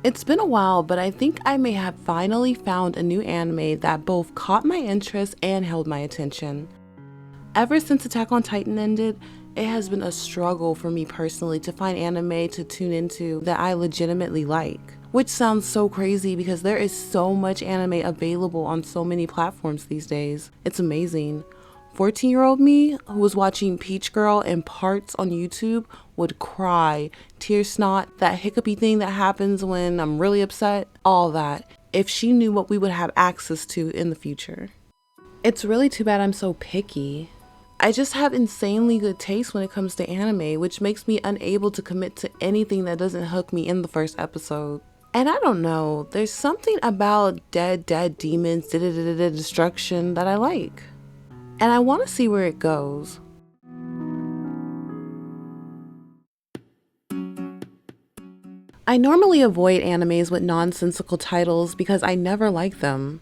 It's been a while, but I think I may have finally found a new anime that both caught my interest and held my attention. Ever since Attack on Titan ended, it has been a struggle for me personally to find anime to tune into that I legitimately like. Which sounds so crazy because there is so much anime available on so many platforms these days. It's amazing. 14-year-old me, who was watching Peach Girl in parts on YouTube, would cry, tear snot, that hiccupy thing that happens when I'm really upset, all that, if she knew what we would have access to in the future. It's really too bad I'm so picky. I just have insanely good taste when it comes to anime, which makes me unable to commit to anything that doesn't hook me in the first episode. And I don't know, there's something about dead demons, DeDeDeDe destruction that I like. And I want to see where it goes. I normally avoid animes with nonsensical titles because I never like them.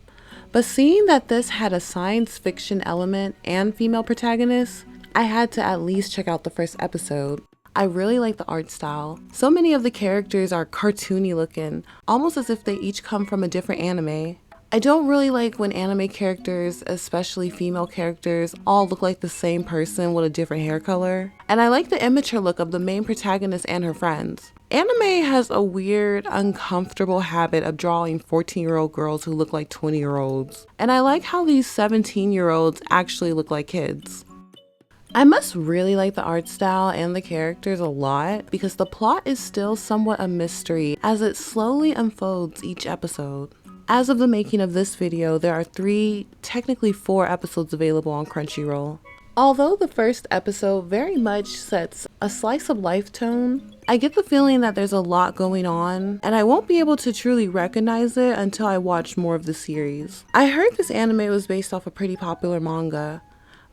But seeing that this had a science fiction element and female protagonists, I had to at least check out the first episode. I really like the art style. So many of the characters are cartoony looking, almost as if they each come from a different anime. I don't really like when anime characters, especially female characters, all look like the same person with a different hair color. And I like the immature look of the main protagonist and her friends. Anime has a weird, uncomfortable habit of drawing 14-year-old girls who look like 20-year-olds. And I like how these 17-year-olds actually look like kids. I must really like the art style and the characters a lot because the plot is still somewhat a mystery as it slowly unfolds each episode. As of the making of this video, there are 3, technically 4 episodes available on Crunchyroll. Although the first episode very much sets a slice of life tone, I get the feeling that there's a lot going on, and I won't be able to truly recognize it until I watch more of the series. I heard this anime was based off a pretty popular manga,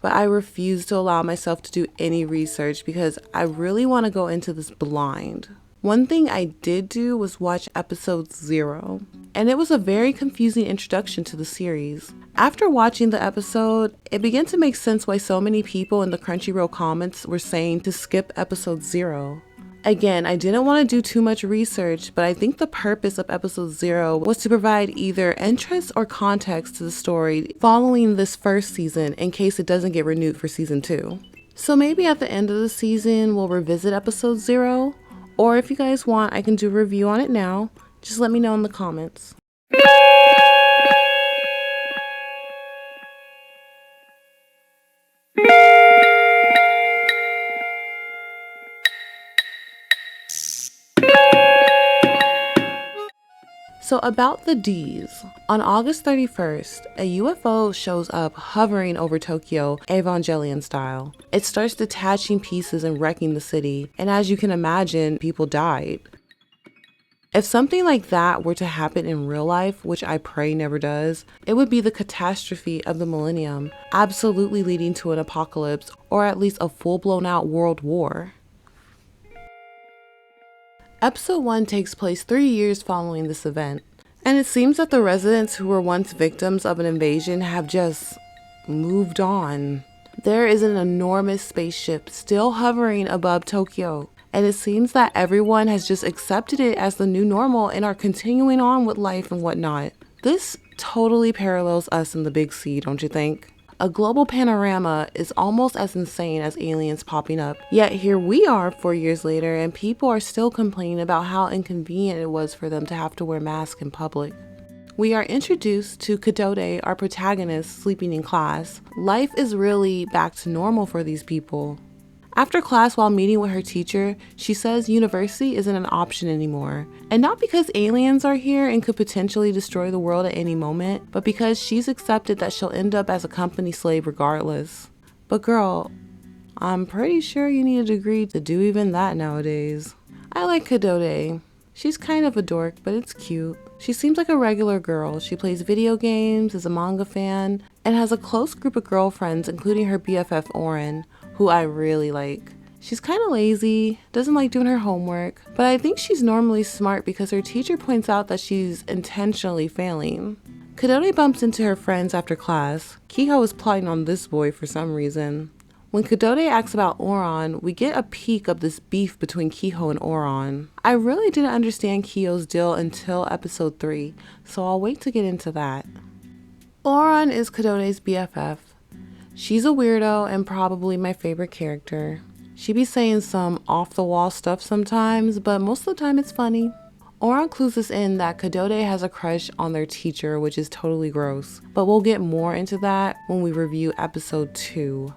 but I refuse to allow myself to do any research because I really want to go into this blind. One thing I did do was watch episode 0, and it was a very confusing introduction to the series. After watching the episode, it began to make sense why so many people in the Crunchyroll comments were saying to skip episode 0. Again, I didn't want to do too much research, but I think the purpose of episode 0 was to provide either interest or context to the story following this first season in case it doesn't get renewed for season 2. So maybe at the end of the season, we'll revisit episode 0. Or if you guys want, I can do a review on it now. Just let me know in the comments. So about the D's. On August 31st, a UFO shows up hovering over Tokyo, Evangelion style. It starts detaching pieces and wrecking the city, and as you can imagine, people died. If something like that were to happen in real life, which I pray never does, it would be the catastrophe of the millennium, absolutely leading to an apocalypse, or at least a full-blown out world war. Episode 1 takes place 3 years following this event, and it seems that the residents who were once victims of an invasion have just moved on. There is an enormous spaceship still hovering above Tokyo, and it seems that everyone has just accepted it as the new normal and are continuing on with life and whatnot. This totally parallels us in the Big C, don't you think? A global panorama is almost as insane as aliens popping up. Yet here we are 4 years later and people are still complaining about how inconvenient it was for them to have to wear masks in public. We are introduced to DeDeDeDe, our protagonist, sleeping in class. Life is really back to normal for these people. After class, while meeting with her teacher, she says university isn't an option anymore. And not because aliens are here and could potentially destroy the world at any moment, but because she's accepted that she'll end up as a company slave regardless. But girl, I'm pretty sure you need a degree to do even that nowadays. I like DeDeDeDe. She's kind of a dork, but it's cute. She seems like a regular girl. She plays video games, is a manga fan, and has a close group of girlfriends, including her BFF Oren, who I really like. She's kind of lazy, doesn't like doing her homework, but I think she's normally smart because her teacher points out that she's intentionally failing. DeDeDeDe bumps into her friends after class. Kiho is plotting on this boy for some reason. When Kodode asks about Oran, we get a peek of this beef between Kiho and Oran. I really didn't understand Kiyo's deal until episode 3, so I'll wait to get into that. Oran is Kodode's BFF. She's a weirdo and probably my favorite character. She be saying some off-the-wall stuff sometimes, but most of the time it's funny. Oran clues us in that Kodode has a crush on their teacher, which is totally gross, but we'll get more into that when we review episode 2,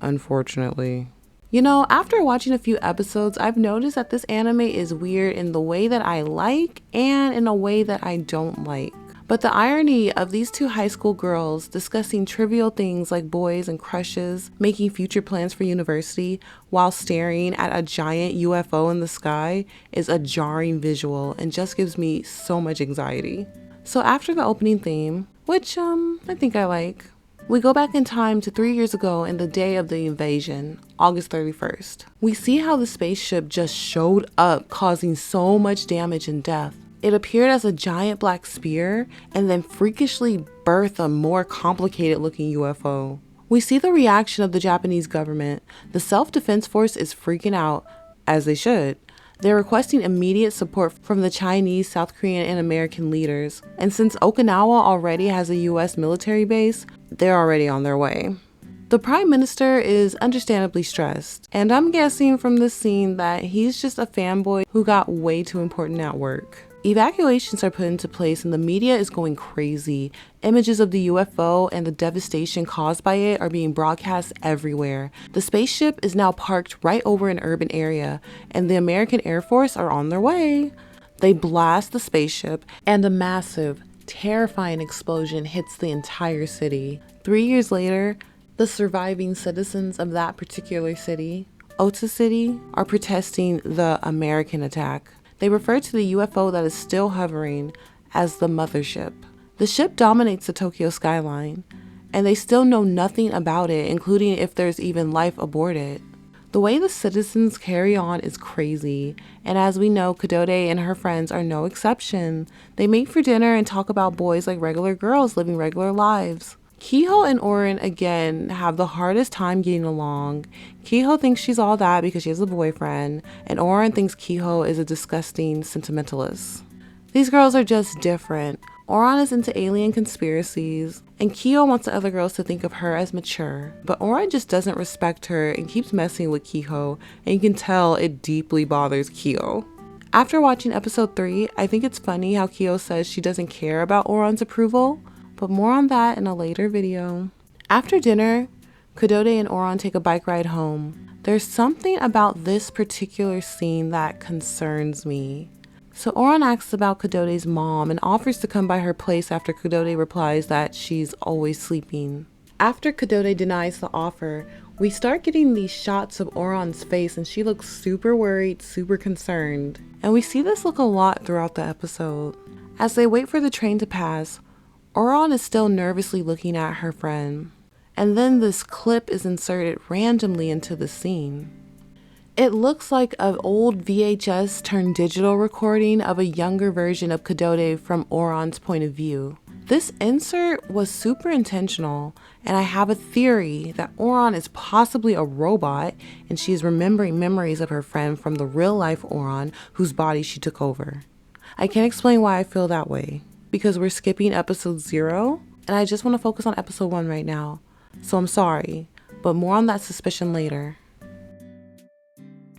unfortunately. You know, after watching a few episodes, I've noticed that this anime is weird in the way that I like and in a way that I don't like. But the irony of these two high school girls discussing trivial things like boys and crushes, making future plans for university, while staring at a giant UFO in the sky is a jarring visual and just gives me so much anxiety. So after the opening theme, which I think I like, we go back in time to 3 years ago in the day of the invasion, August 31st. We see how the spaceship just showed up, causing so much damage and death. It appeared as a giant black spear and then freakishly birthed a more complicated looking UFO. We see the reaction of the Japanese government. The self-defense force is freaking out, as they should. They're requesting immediate support from the Chinese, South Korean, and American leaders. And since Okinawa already has a US military base, they're already on their way. The Prime Minister is understandably stressed, and I'm guessing from this scene that he's just a fanboy who got way too important at work. Evacuations are put into place and the media is going crazy. Images of the UFO and the devastation caused by it are being broadcast everywhere. The spaceship is now parked right over an urban area, and the American Air Force are on their way. They blast the spaceship, and a massive, terrifying explosion hits the entire city. 3 years later, the surviving citizens of that particular city, Ota City, are protesting the American attack. They refer to the UFO that is still hovering as the mothership. The ship dominates the Tokyo skyline, and they still know nothing about it, including if there's even life aboard it. The way the citizens carry on is crazy, and as we know, Kodode and her friends are no exception. They meet for dinner and talk about boys like regular girls living regular lives. Kiho and Oran again have the hardest time getting along. Kiho thinks she's all that because she has a boyfriend, and Oran thinks Kiho is a disgusting sentimentalist. These girls are just different. Oran is into alien conspiracies, and Kiho wants the other girls to think of her as mature. But Oran just doesn't respect her and keeps messing with Kiho, and you can tell it deeply bothers Kiho. After watching episode 3, I think it's funny how Kiho says she doesn't care about Oran's approval, but more on that in a later video. After dinner, Kodode and Oran take a bike ride home. There's something about this particular scene that concerns me. So Oran asks about Kodode's mom and offers to come by her place after Kodode replies that she's always sleeping. After Kodode denies the offer, we start getting these shots of Oran's face and she looks super worried, super concerned. And we see this look a lot throughout the episode. As they wait for the train to pass, Oran is still nervously looking at her friend, and then this clip is inserted randomly into the scene. It looks like an old VHS turned digital recording of a younger version of Kodode from Oran's point of view. This insert was super intentional, and I have a theory that Oran is possibly a robot and she is remembering memories of her friend from the real life Oran whose body she took over. I can't explain why I feel that way, because we're skipping episode 0, and I just want to focus on episode 1 right now. So I'm sorry, but more on that suspicion later.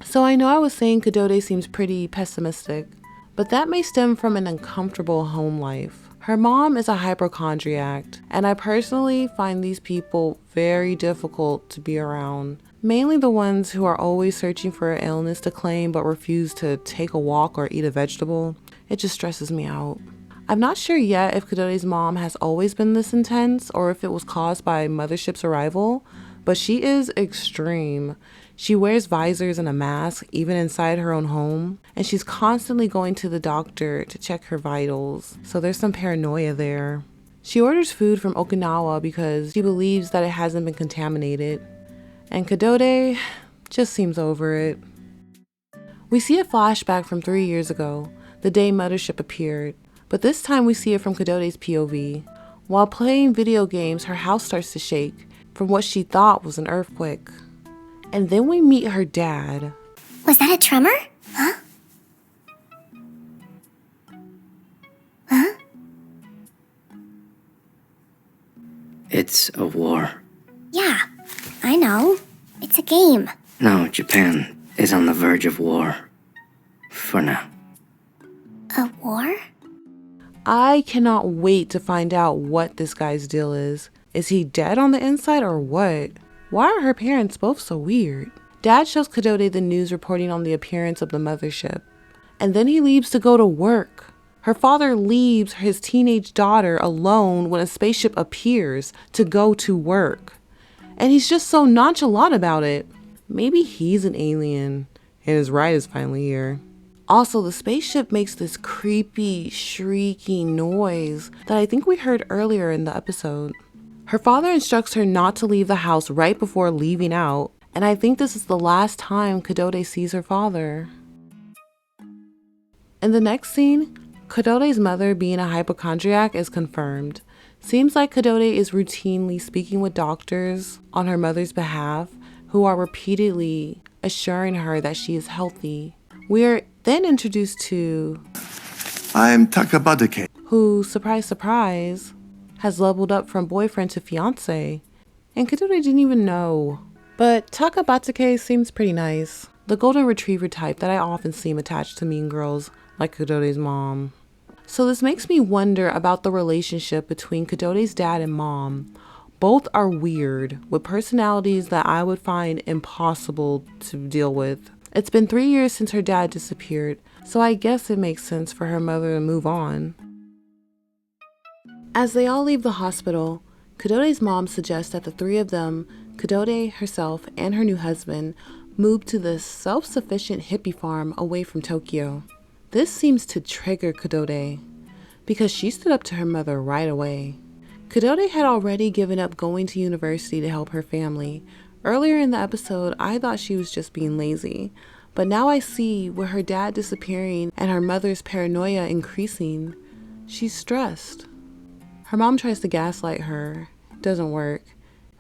So I know I was saying Kodode seems pretty pessimistic, but that may stem from an uncomfortable home life. Her mom is a hypochondriac, and I personally find these people very difficult to be around. Mainly the ones who are always searching for an illness to claim but refuse to take a walk or eat a vegetable. It just stresses me out. I'm not sure yet if Kodode's mom has always been this intense or if it was caused by Mothership's arrival, but she is extreme. She wears visors and a mask even inside her own home, and she's constantly going to the doctor to check her vitals, so there's some paranoia there. She orders food from Okinawa because she believes that it hasn't been contaminated, and Kodode just seems over it. We see a flashback from 3 years ago, the day Mothership appeared. But this time we see it from Kodode's POV. While playing video games, her house starts to shake from what she thought was an earthquake. And then we meet her dad. Was that a tremor? Huh? Huh? It's a war. Yeah, I know. It's a game. No, Japan is on the verge of war. For now. A war? I cannot wait to find out what this guy's deal is. Is he dead on the inside or what? Why are her parents both so weird? Dad shows Kodode the news reporting on the appearance of the mothership. And then he leaves to go to work. Her father leaves his teenage daughter alone when a spaceship appears to go to work. And he's just so nonchalant about it. Maybe he's an alien and his ride is finally here. Also, the spaceship makes this creepy, shrieking noise that I think we heard earlier in the episode. Her father instructs her not to leave the house right before leaving out, and I think this is the last time Kodode sees her father. In the next scene, Kodode's mother being a hypochondriac is confirmed. Seems like Kodode is routinely speaking with doctors on her mother's behalf, who are repeatedly assuring her that she is healthy. We are then introduced to I'm Takabatake, who, surprise, surprise, has leveled up from boyfriend to fiance. And Kodode didn't even know. But Takabatake seems pretty nice. The golden retriever type that I often see attached to mean girls, like Kodode's mom. So this makes me wonder about the relationship between Kodode's dad and mom. Both are weird, with personalities that I would find impossible to deal with. It's been 3 years since her dad disappeared, so I guess it makes sense for her mother to move on. As they all leave the hospital, Kodode's mom suggests that the three of them, Kodode, herself, and her new husband, move to this self-sufficient hippie farm away from Tokyo. This seems to trigger Kodode, because she stood up to her mother right away. Kodode had already given up going to university to help her family. Earlier in the episode, I thought she was just being lazy, but now I see with her dad disappearing and her mother's paranoia increasing, she's stressed. Her mom tries to gaslight her, it doesn't work,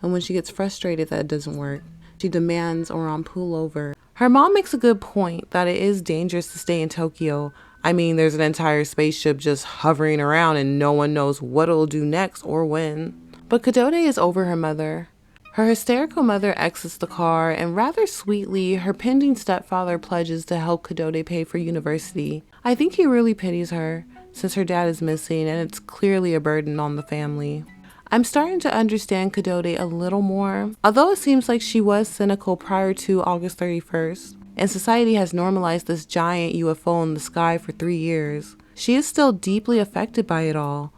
and when she gets frustrated that it doesn't work, she demands Oran pull over. Her mom makes a good point that it is dangerous to stay in Tokyo. I mean, there's an entire spaceship just hovering around and no one knows what it'll do next or when. But Kodode is over her mother. Her hysterical mother exits the car, and rather sweetly, her pending stepfather pledges to help Kodode pay for university. I think he really pities her, since her dad is missing and it's clearly a burden on the family. I'm starting to understand Kodode a little more, although it seems like she was cynical prior to August 31st, and society has normalized this giant UFO in the sky for 3 years. She is still deeply affected by it all.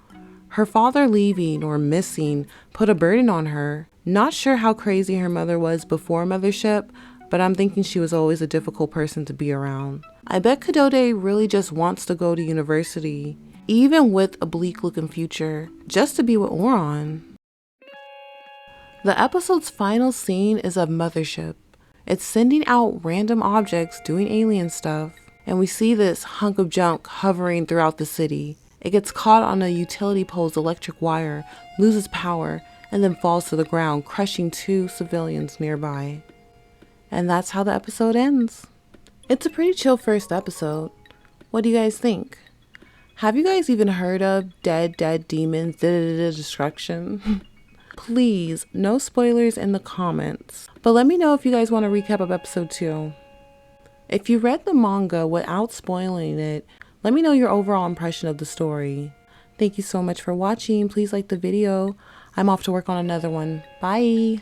Her father leaving or missing put a burden on her. Not sure how crazy her mother was before mothership, but I'm thinking she was always a difficult person to be around. I bet Kodode really just wants to go to university, even with a bleak looking future, just to be with Oran. The episode's final scene is of mothership. It's sending out random objects doing alien stuff, and we see this hunk of junk hovering throughout the city. It gets caught on a utility pole's electric wire, loses power, and then falls to the ground, crushing 2 civilians nearby. And that's how the episode ends. It's a pretty chill first episode. What do you guys think? Have you guys even heard of Dead Demons, DeDeDeDe Destruction? Please, no spoilers in the comments. But let me know if you guys want a recap of episode 2. If you read the manga without spoiling it, let me know your overall impression of the story. Thank you so much for watching. Please like the video. I'm off to work on another one. Bye.